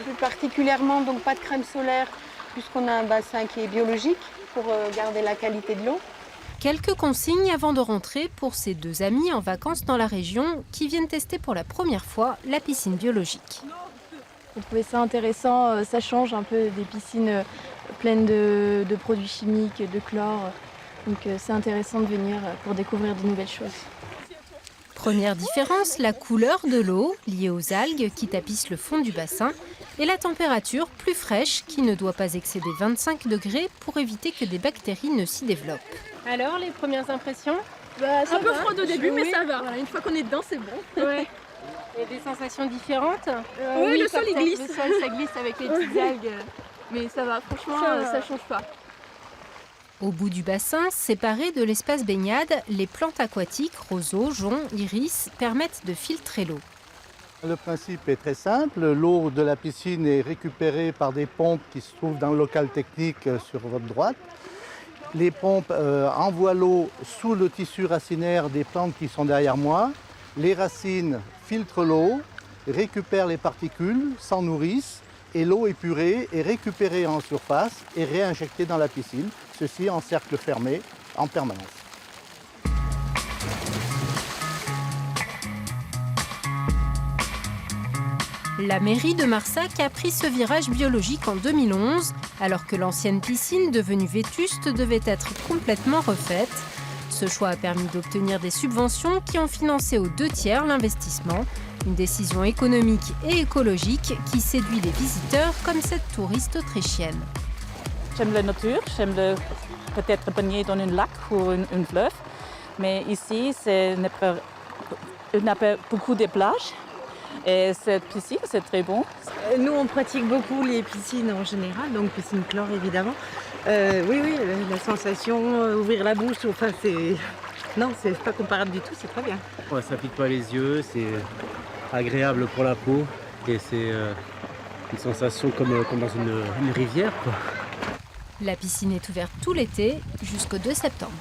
Plus particulièrement, donc pas de crème solaire, puisqu'on a un bassin qui est biologique pour garder la qualité de l'eau. Quelques consignes avant de rentrer pour ces deux amis en vacances dans la région qui viennent tester pour la première fois la piscine biologique. J'ai trouvé ça intéressant, ça change un peu des piscines pleines de produits chimiques, de chlore. Donc c'est intéressant de venir pour découvrir de nouvelles choses. Première différence, la couleur de l'eau liée aux algues qui tapissent le fond du bassin et la température plus fraîche qui ne doit pas excéder 25 degrés pour éviter que des bactéries ne s'y développent. Alors, les premières impressions? Un peu froid au début, mais Oui. ça va. Voilà, une fois qu'on est dedans, c'est bon. Ouais. Il y a des sensations différentes? Oui, le sol il glisse. Le sol, ça glisse avec les petites algues. Mais ça va, franchement, ça change pas. Au bout du bassin, séparé de l'espace baignade, les plantes aquatiques, roseaux, joncs, iris, permettent de filtrer l'eau. Le principe est très simple. L'eau de la piscine est récupérée par des pompes qui se trouvent dans le local technique sur votre droite. Les pompes envoient l'eau sous le tissu racinaire des plantes qui sont derrière moi. Les racines filtrent l'eau, récupèrent les particules, s'en nourrissent et l'eau épurée est récupérée en surface et réinjectée dans la piscine. Ceci en cercle fermé en permanence. La mairie de Marsac a pris ce virage biologique en 2011, alors que l'ancienne piscine, devenue vétuste, devait être complètement refaite. Ce choix a permis d'obtenir des subventions qui ont financé aux 2/3 l'investissement. Une décision économique et écologique qui séduit les visiteurs comme cette touriste autrichienne. J'aime la nature, peut-être baigner dans un lac ou un fleuve, mais ici, il n'y a pas beaucoup de plages. Et cette piscine, c'est très bon. Nous, on pratique beaucoup les piscines en général, donc piscine chlore évidemment. Oui, la sensation, ouvrir la bouche, enfin c'est... Non, c'est pas comparable du tout, c'est très bien. Ouais, ça pique pas les yeux, c'est agréable pour la peau et c'est une sensation comme dans une rivière, quoi. La piscine est ouverte tout l'été jusqu'au 2 septembre.